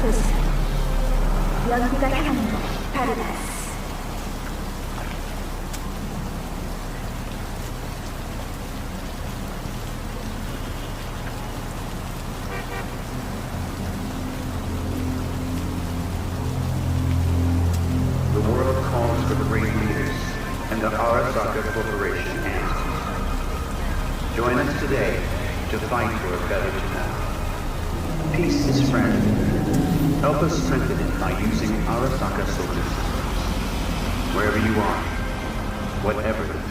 도시. 연기가 향하는 곳, 파르다스. The world calls for great leaders, and the Arasaka Corporation answers. Join us today to fight for a better tomorrow. Peace is friend. Help us strengthen it by using Arasaka solar systems. Wherever you are, whatever the